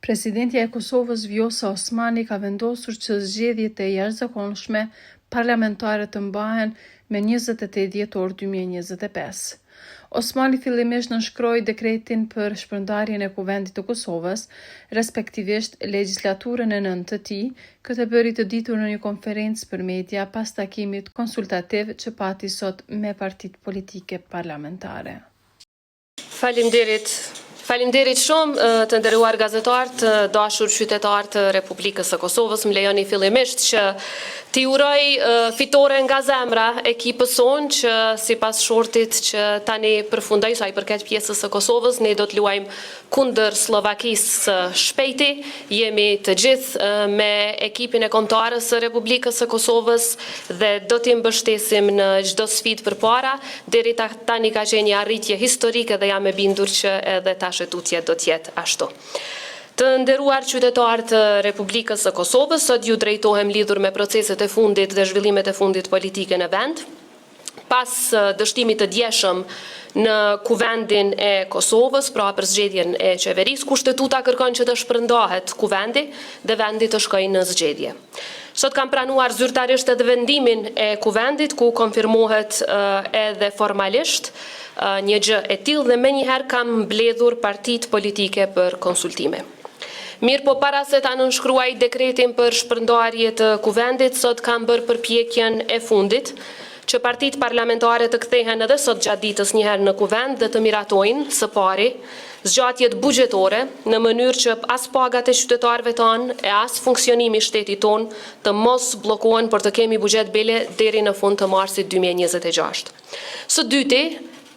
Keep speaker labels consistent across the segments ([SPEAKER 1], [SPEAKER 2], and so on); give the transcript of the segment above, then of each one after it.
[SPEAKER 1] Presidentja e Kosovës Vjosa Osmani ka vendosur që zgjedhjet e jashtëzakonshme parlamentare të mbahen me 28 dhjetor 2025. Osmani fillimisht nënshkroi dekretin për shpërndarjen e Kuvendit të Kosovës, respektivisht legjislaturën e nëntë të tij, këtë bëri të ditur në një konferencë për media pas takimit konsultativ që pati sot me partitë politike parlamentare.
[SPEAKER 2] Faleminderit shumë të nderuar gazetarë, të dashur qytetarë të Republikës së Kosovës. Më lejoni fillimisht që t'i uroj fitore nga zemra ekipës sonë që sipas shortit që tani përfundoi sa i përket pjesës së Kosovës, ne do të luajmë kundër Slovakisë shpejti. Jemi të gjithë me ekipin e kombëtarës së Republikës së Kosovës dhe do t'i mbështesim në çdo sfidë përpara. Deri tani ka qenë një arritje historike dhe jam e bindur që edhe tutje do t'jetë ashtu. Të nderuar qytetarë të Republikës së Kosovës, sot ju drejtohem lidhur me proceset e fundit dhe zhvillimet e fundit politike në vend. Pas dështimit të djeshëm në Kuvendin e Kosovës, pra për zgjedhjen e qeverisë, kushtetuta kërkon që të shpërndahet Kuvendi dhe vendi të shkojë në zgjedhje. Sot kam pranuar zyrtarisht edhe vendimin e Kuvendit, ku konfirmohet edhe formalisht një gjë e tillë dhe menjëherë kam mbledhur partitë politike për konsultime. Mirë po para se ta nënshkruaj dekretin për shpërndarje të Kuvendit, sot kam bërë përpjekjen e fundit që partitë parlamentare të kthehen edhe sot gjatë ditës njëherë në Kuvend dhe të miratojnë së pari zgjatjet buxhetore në mënyrë që as pagat e qytetarëve tanë e as funksionimi i shtetit tonë të mos bllokohen për të kemi buxhet bele deri në fund të marsit 2026. Së dyti,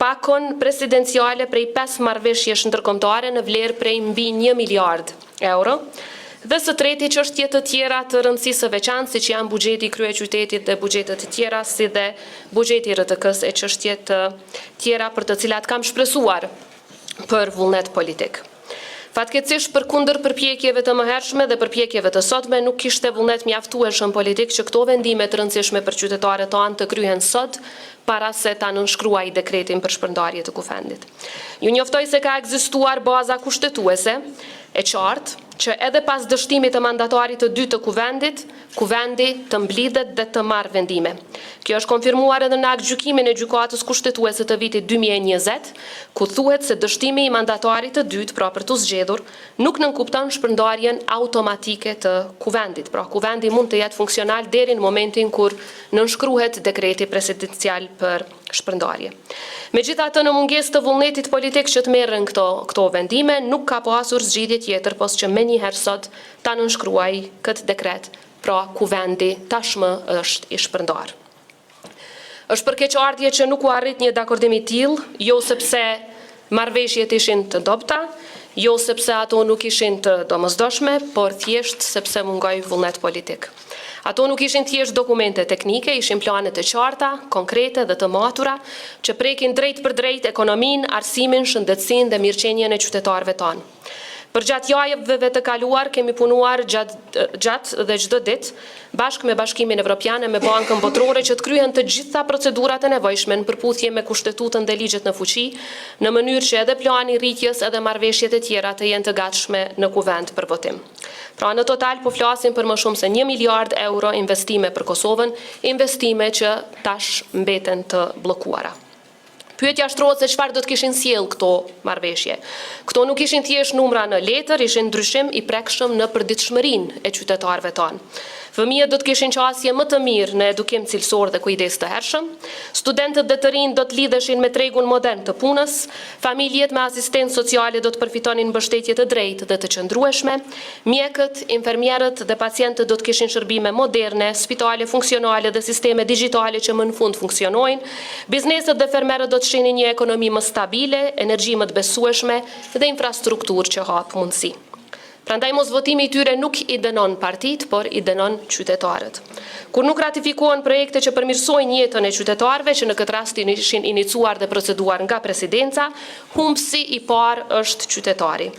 [SPEAKER 2] pakon presidenciale prej 5 marrëveshjesh ndërkombëtare në vlerë prej mbi 1 miliard euro. Dhe së treti çështje të tjera të rëndësisë së veçantë, siç janë buxheti i kryeqytetit dhe buxhetet të tjera, si dhe buxheti i RTK-s e çështje të tjera për të cilat kam shpresuar për vullnet politik. Fatkeqësisht përkundër përpjekjeve të mëhershme dhe përpjekjeve të sotme, nuk kishte vullnet mjaftueshëm politik që këto vendime të rëndësishme për qytetarët tanë të kryhen sot, para se ta nënshkruaj dekretin për shpërndarje të Kuvendit. Ju njoftoj se ka ekzistuar baza kushtetuese e qartë që edhe pas dështimit të mandatarit të dytë të Kuvendit, Kuvendi të mblidhet dhe të marrë vendime. Kjo është konfirmuar edhe në aktgjykimin e gjykatës kushtetuese të vitit 2020, ku thuhet se dështimi i mandatarit të dytë, pra për të zgjedhur, nuk nënkupton shpërndarjen automatike të Kuvendit. Pra Kuvendi mund të jetë funksional deri në momentin kur nënshkruhet dekreti presidencial për shpërndarje. Megjithatë, në mungesë të vullnetit politik që të merren këto vendime, nuk ka pasur zgjidhje tjetër pos që menjëherë sot ta nënshkruaj këtë dekret, pra Kuvendi tashmë është i shpërndar. Është për keqardhje që nuk u arrit një dakordim i tillë, jo sepse marrëveshjet ishin të dobta, jo sepse ato nuk ishin të domosdoshme, por thjesht sepse mungoi vullnet politik. Ato nuk ishin thjesht dokumente teknike, ishin plane të qarta, konkrete dhe të matura, që prekin drejt për drejt ekonominë, arsimin, shëndetësinë dhe mirëqenien e qytetarëve tanë. Për gjatë javëve të kaluar kemi punuar gjatë dhe çdo ditë bashkë me Bashkimin Evropian e me Bankën Botërore që të kryhen të gjitha procedurat e nevojshme në përputhje me kushtetutën dhe ligjet në fuqi, në mënyrë që edhe plani rritjes edhe marrëveshjet e tjera të jenë të gatshme në Kuvend për votim. Pra në total po flasim për më shumë se 1 miliard euro investime për Kosovën, investime që tash mbeten të bllokuara. Pyetja shtrohet se çfarë do të kishin sjell këto marrëveshje. Këto nuk ishin thjesht numra në letër, ishin ndryshim i prekshëm në përditshmërinë e qytetarëve tanë. Fëmijët do të kishin qasje më të mirë në edukim cilësor dhe kujdes të hershëm, studentët dhe të rinj do të lidheshin me tregun modern të punës, familjet me asistencë sociale do të përfitonin mbështetje të drejtë dhe të qëndrueshme, mjekët, infermierët dhe pacientët do të kishin shërbime moderne, spitale funksionale dhe sisteme digjitale që më në fund funksionojnë, bizneset dhe fermerët do të shihnin një ekonomi më stabile, energji më të besueshme dhe infrastrukturë që hap mundësi. Prandaj mos votimi i tyre nuk i dënon partitë, por i dënon qytetarët. Kur nuk ratifikohen projekte që përmirësojnë jetën e qytetarëve, që në këtë rast ishin inicuar dhe proceduar nga presidenca, humbësi i parë është qytetari.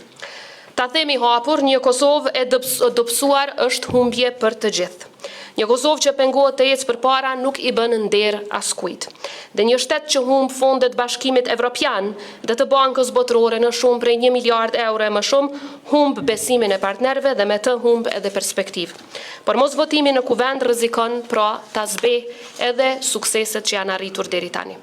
[SPEAKER 2] Ta themi hapur, një Kosovë e dobësuar është humbje për të gjithë. Një Kosovë që pengohet të ecë përpara nuk i bën nder askujt. Dhe një shtet që humb fondet Bashkimit Evropian dhe të Bankës Botërore në shumë prej 1 miliard euro e më shumë, humb besimin e partnerëve dhe me të humb edhe perspektivë. Por mos votimi në kuvend rrezikon pra ta zbej edhe sukseset që janë arritur deri tani.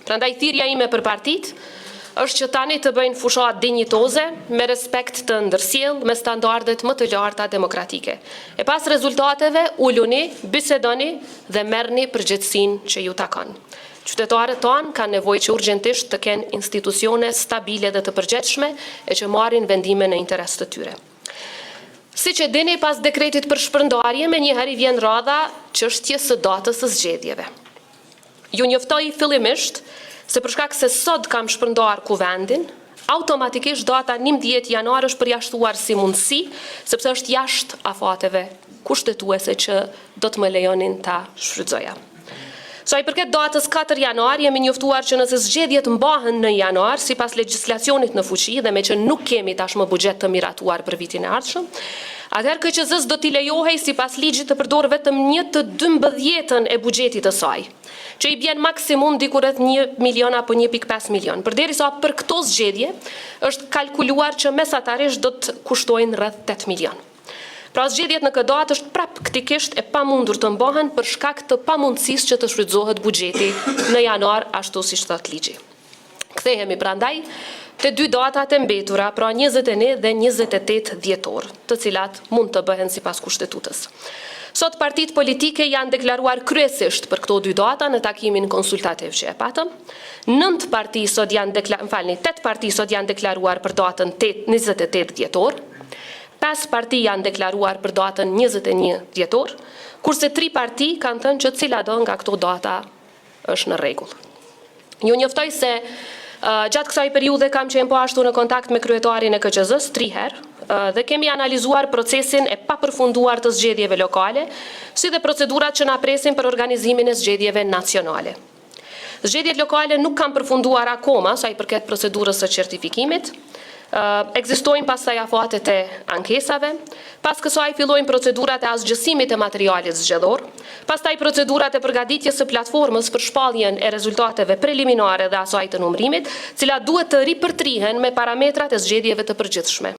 [SPEAKER 2] Prandaj thirrja ime për partitë është që tani të bëjnë fushat dinjitoze me respekt të ndërsjell me standardet më të larta demokratike. E pas rezultateve, uluni, bisedoni dhe merrni përgjegjësinë që ju takon. Qytetarët tanë kanë nevojë që urgjentisht të kenë institucione stabile dhe të përgjegjshme e që marrin vendime në interes të tyre. Siç e dini, pas dekretit për shpërndarje, menjëherë vjen radha çështjes së datës së zgjedhjeve. Ju njoftoi fillimisht se për shkak se sot kam shpërndar kuvendin, automatikisht data 11 janar është përjashtuar si mundësi, sepse është jashtë afateve kushtetuese që do të më lejonin ta shfrytëzoja. Sa i përket datës 4 janar, jemi njoftuar që nëse zgjedhjet mbahen në janar, sipas legjislacionit në fuqi dhe me që nuk kemi tashmë buxhet të miratuar për vitin e ardhshëm, atëherë KQZ-s do t'i lejohej sipas ligjit të përdorë vetëm 1/12 e buxhetit të saj, që i bjen maksimum diku rreth 1 milion apo 1.5 milion. Përderisa për këto zgjedhje është kalkuluar që mesatarisht do të kushtojnë rreth 8 milion. Pra zgjedhjet në këtë datë është praktikisht e pamundur të mbahen për shkak të pamundësisë që të shfrytëzohet buxheti në janar ashtu siç thot ligji. Kthehemi prandaj te dy datat e mbetura, pra 21 dhe 28 dhjetor, të cilat mund të bëhen sipas kushtetues. Sot partitë politike janë deklaruar kryesisht për këto dy data në takimin konsultativ që e patëm. 8 parti sot janë deklaruar për datën 28 dhjetor. 5 parti janë deklaruar për datën 21 dhjetor, kurse 3 parti kanë thënë që cila do nga këto data është në rregull. Ju njoftoj se gjatë kësaj periudhe kam qenë po ashtu në kontakt me kryetarin e KQZ-s 3 herë dhe kemi analizuar procesin e papërfunduar të zgjedhjeve lokale, si dhe procedurat që na presin për organizimin e zgjedhjeve nacionale. Zgjedhjet lokale nuk kanë përfunduar akoma sa i përket procedurës së certifikimit. Ekzistojnë pastaj afatet e ankesave, pas kësaj fillojnë procedurat e asgjësimit të materialit zgjedhor, pastaj procedurat e përgatitjes së platformës për shpalljen e rezultateve preliminare dhe asaj të numërimit, cilat duhet të ripërtrihen me parametrat e zgjedhjeve të përgjithshme.